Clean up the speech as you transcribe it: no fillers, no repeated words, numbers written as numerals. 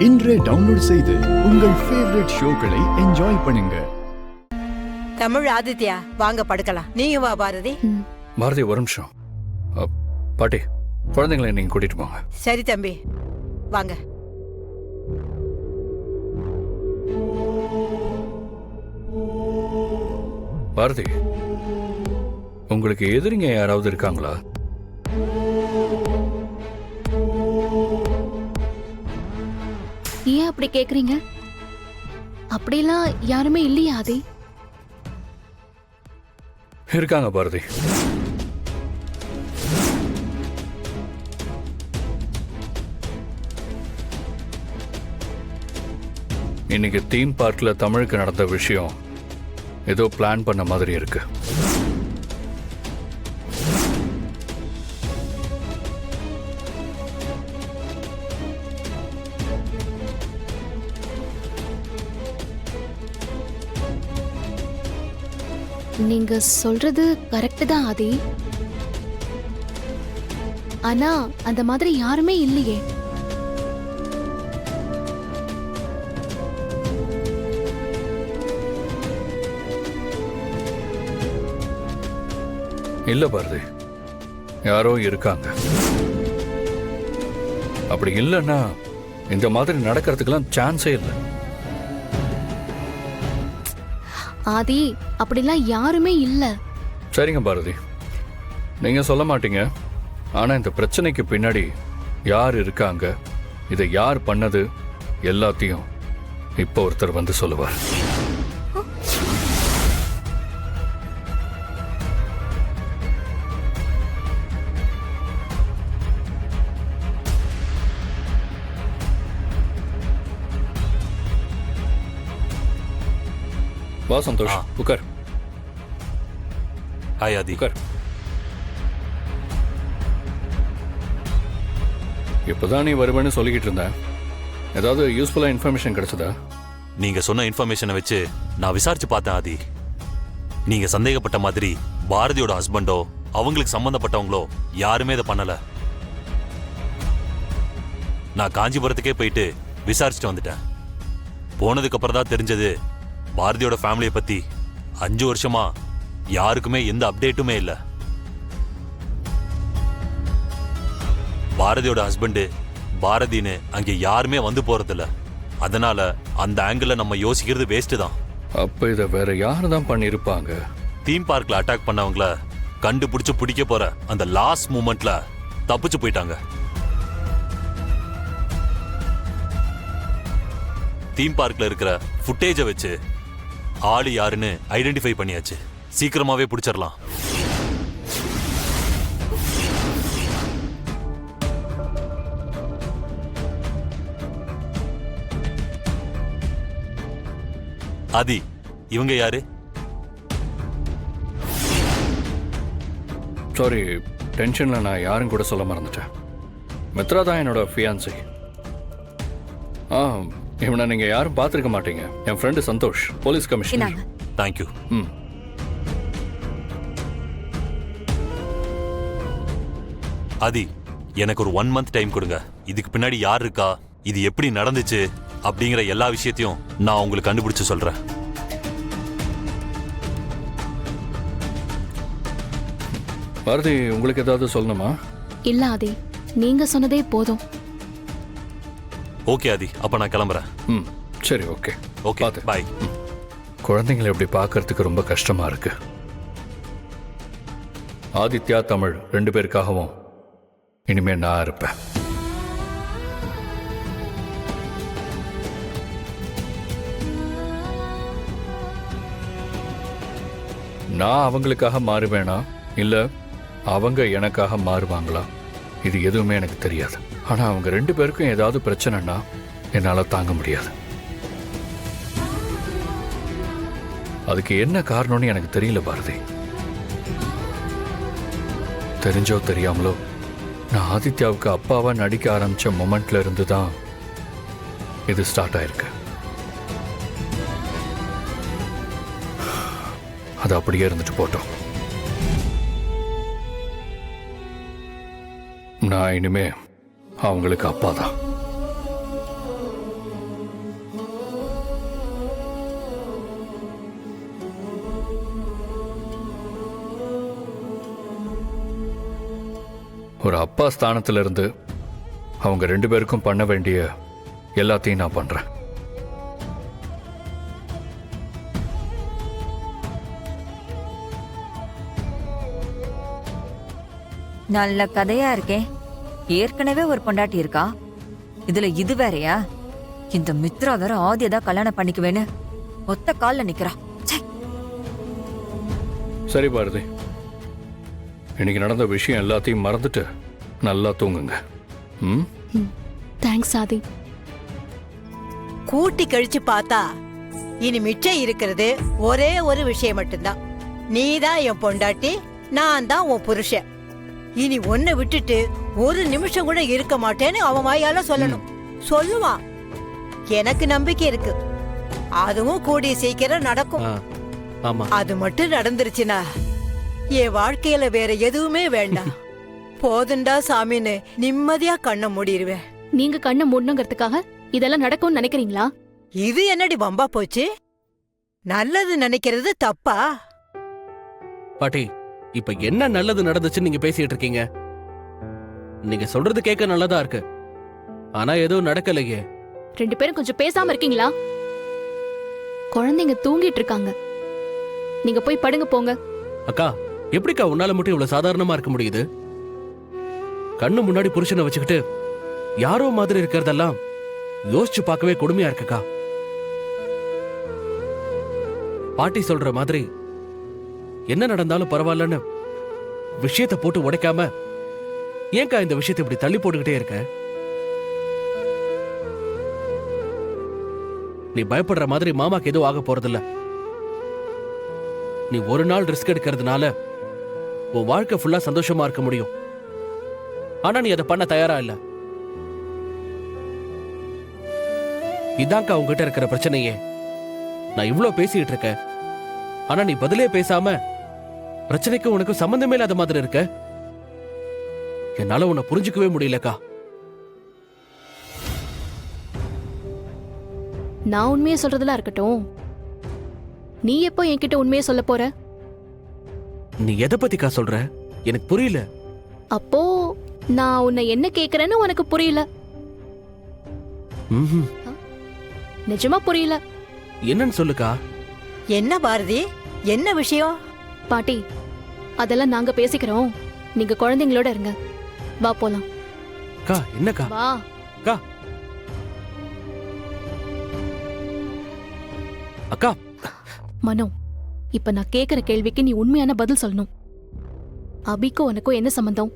இன்றே டவுன்லோட் செய்து உங்கள் ஃபேவரட் ஷோக்களை என்ஜாய் பண்ணுங்க. தமிழ் ஆதித்யா, வாங்க படுக்கலாம். நீங்க வா பாரதி. பாரதி ஒரு நிமிஷம். பாட்டி, குழந்தைங்களை நீங்க கூட்டிட்டு போங்க. சரி தம்பி, வாங்க. பாரதி, உங்களுக்கு எதிரிங்க யாராவது இருக்காங்களா? ஏன் அப்படி கேக்குறீங்க? அப்படிலாம் யாருமே இல்லையா ஆதி? இருக்காங்க பாரதி. இன்னைக்கு தீம் பார்க்ல தமிழுக்கு நடந்த விஷயம் ஏதோ பிளான் பண்ண மாதிரி இருக்கு. நீங்க சொல்றது கரெக்ட் தான் ஆதி. ஆனா அந்த மாதிரி யாருமே இல்லையே. இல்ல பாரதி, யாரோ இருக்காங்க. அப்படி இல்லைன்னா இந்த மாதிரி நடக்கிறதுக்கெல்லாம் சான்ஸே இல்லை. ஆதி, அப்படிலாம் யாருமே இல்ல. சரிங்க பாரதி, நீங்க சொல்ல மாட்டீங்க. ஆனா இந்த பிரச்சனைக்கு பின்னாடி யார் இருக்காங்க, இதை யார் பண்ணது, எல்லாத்தையும் இப்போ ஒருத்தர் வந்து சொல்லுவார். வா சந்தோஷ், உட்கார். ஹாய் ஆதி. உட்கார். இப்போதான் நீ வருவேன்னு சொல்லிக்கிட்டு இருந்தேன். ஏதாவது யூஸ்ஃபுல்லா இன்ஃபர்மேஷன் கிடைச்சதா? நீங்க சொன்ன இன்ஃபர்மேஷனை வச்சு நான் விசாரிச்சு பார்த்தேன் ஆதி. நீங்க சந்தேகப்பட்ட மாதிரி பாரதியோட ஹஸ்பண்டோ அவங்களுக்கு சம்பந்தப்பட்டவங்களோ யாருமே இதை பண்ணல. நான் காஞ்சிபுரத்துக்கே போயிட்டு விசாரிச்சுட்டு வந்துட்டேன். போனதுக்கு அப்புறம் தான் தெரிஞ்சது, பாரதியோட ஃபேமிலியை பத்தி 5 வருஷமா யாருக்குமே எந்த அப்டேட்டுமே இல்லை. பாரதியோட ஹஸ்பண்டு பாரதின்னு அங்கே யாருமே வந்து போறதில்ல. அதனால அந்த ஆங்கிள் நம்ம யோசிக்கிறது வேஸ்ட் தான். அப்ப இதை வேற யாரு தான் பண்ணிருப்பாங்க? தீம் பார்க்ல அட்டாக் பண்ணவங்கள கண்டுபிடிச்சு பிடிக்க போற அந்த லாஸ்ட் மூமெண்ட்ல தப்பிச்சு போயிட்டாங்க. தீம் பார்க்ல இருக்கிற ஃபுட்டேஜை வச்சு ஆளு யாருன்னு ஐடென்டிஃபை பண்ணியாச்சு. சீக்கிரமாவே பிடிச்சிடலாம். ஆதி, இவங்க யாரு? சாரி, டென்ஷன்ல நான் யாரும் கூட சொல்ல மறந்துட்டேன். மித்ரா தான் என்னோட ஃபியான்சி. இவனை நீங்க யாரும் பார்த்திருக்க மாட்டீங்க. என் friend Santosh, police commissioner. Thank you. Aadhi, எனக்கு ஒரு 1 month டைம் கொடுங்க. இதுக்கு பின்னாடி யார் இருக்கா, இது எப்படி நடந்துச்சு அப்படிங்கிற எல்லா விஷயத்தையும் நான் உங்களுக்கு கண்டுபிடிச்சு சொல்றேன். பாரதி, உங்களுக்கு ஏதாவது சொல்லணுமா? இல்ல ஆதி, நீங்க சொன்னதே போதும். ஓகே ஆதி, அப்ப நான் கிளம்புறேன். சரி, ஓகே. ஓகே, பாய். குழந்தைங்களை எப்படி பார்க்கறதுக்கு ரொம்ப கஷ்டமா இருக்கு. ஆதித்யா, தமிழ் 2 பேருக்காகவும் இனிமே நான் இருப்பேன். நான் அவங்களுக்காக மாறுவேனா இல்ல அவங்க எனக்காக மாறுவாங்களா, இது எதுவுமே எனக்கு தெரியாது. ஆனா அவங்க 2 பேருக்கும் ஏதாவது பிரச்சனைனா என்னால தாங்க முடியாது. அதுக்கு என்ன காரணம்னு எனக்கு தெரியல பாரதி. தெரிஞ்சோ தெரியாமலோ நான் ஆதித்யாவுக்கு அப்பாவா நடிக்க ஆரம்பிச்ச மொமெண்ட்ல இருந்து தான் இது ஸ்டார்ட் ஆயிருக்கு. அது அப்படியே இருந்துட்டு போட்டோம். நான் இனிமே அவங்களுக்கு அப்பா தான். ஒரு அப்பா ஸ்தானத்துல இருந்து அவங்க 2 பேருக்கும் பண்ண வேண்டிய எல்லாத்தையும் நான் பண்றேன். நல்ல கதையா இருக்கே. ஏற்கனவே ஒரு பொண்டாட்டி இருக்கா, இதுல இது வேறயா? இந்த மித்ரா வேற ஆதியதா கல்யாணம் பண்ணிக்குவேன்னு ஒத்த கால்ல நிக்கிறா. ச்சே. சரி பாரதி, இன்னைக்கு நடந்த விஷயம் எல்லாத்தையும் மறந்துட்டு நல்லா தூங்குங்க. ம், தேங்க்ஸ் ஆதி. கூட்டி கழிச்சு பார்த்தா இனி மிச்சம் இருக்கிறது ஒரே ஒரு விஷயம் மட்டும்தான். நீதான் என் பொண்டாட்டி, நான் தான் உன் புருஷன். இனி ஒன்ன விட்டுட்டு ஒரு நிமிஷம் கூட இருக்க மாட்டேன்னு அவன் வாயால சொல்லணும். சொல்லுவான். எனக்கு நம்பிக்கை இருக்கு. அதுவும் கூடிய சீக்கிரம் நடக்கும். ஆமா, அது மட்டும் நடந்துருச்சுன்னா என் வாழ்க்கையில வேற எதுவுமே வேண்டாம். போதுண்டா சாமின்னு நிம்மதியா கண்ணை மூடிடுவேன். நீங்க கண்ணை மூடணுங்கிறதுக்காக இதெல்லாம் நடக்கும்னு நினைக்கிறீங்களா? இது என்னடி வம்பா போச்சு? நல்லது நினைக்கிறது தப்பா? பாட்டி, இப்ப என்ன நல்லது நடந்துச்சுன்னு நீங்க பேசிட்டு இருக்கீங்க? நீங்க சொல்றது கேட்க நல்லதா இருக்கு, ஆனா எதுவும் நடக்கலையே. 2 பேரும் கொஞ்சம் பேசாம இருக்கீங்களா? குழந்தைங்க தூங்கிட்டு இருக்காங்க. நீங்க போய் படுங்க போங்க. அக்கா, எப்படிக்கா உன்னால மட்டும் இவ்வளவு சாதாரணமா இருக்க முடியுது? கண்ணு முன்னாடி புருஷனை வச்சுக்கிட்டு யாரோ மாதிரி இருக்கிறதெல்லாம் யோசிச்சு பார்க்கவே கொடுமையா இருக்குக்கா. பாட்டி சொல்ற மாதிரி என்ன நடந்தாலும் பரவாயில்லன்னு விஷயத்தை போட்டு உடைக்காம ஏன்க்கா இந்த விஷயத்தை இப்படி தள்ளி போட்டுக்கிட்டே இருக்க? நீ பயப்படுற மாதிரி மாமாக்கு எதுவும் ஆக போறதில்ல. நீ ஒரு நாள் ரிஸ்க் எடுக்கிறதுனால உன் வாழ்க்கை ஃபுல்லா சந்தோஷமா இருக்க முடியும். ஆனா நீ அதை பண்ண தயாரா இல்ல. இதான்க்கா உங்ககிட்ட இருக்கிற பிரச்சனையே. நான் இவ்ளோ பேசிட்டு இருக்கேன், ஆனா நீ பதிலே பேசாம பிரச்சனைக்கு உனக்கு சம்பந்தமே இல்லாத மாதிரி இருக்க. என்னால உன்னை புரிஞ்சுக்கவே முடியலக்கா. நான் உண்மையை சொல்றதெல்லாம் இருக்கட்டும், நீ எப்போ என்கிட்ட உண்மையை சொல்ல போற? நீ எதை பத்திக்கா சொல்ற? எனக்கு புரியல. அப்போ நான் உன்னை என்ன கேக்குறேன்னு உனக்கு புரியல. ம்ஹும். நிஜமா புரியல. என்னன்னு சொல்லுக்கா. என்ன பாரதி, என்ன விஷயம்? பாட்டி, அதெல்லாம் நாங்க பேசிக்கிறோம். நீங்க குழந்தைங்களோட இருங்க. வா போலாம். அக்கா, என்னக்கா? வா. அக்கா, அக்கா. மனோ, இப்ப நான் கேக்குற கேள்விக்கு நீ உண்மையான பதில் சொல்லணும். அபிக்கும் உனக்கும் என்ன சம்பந்தம்?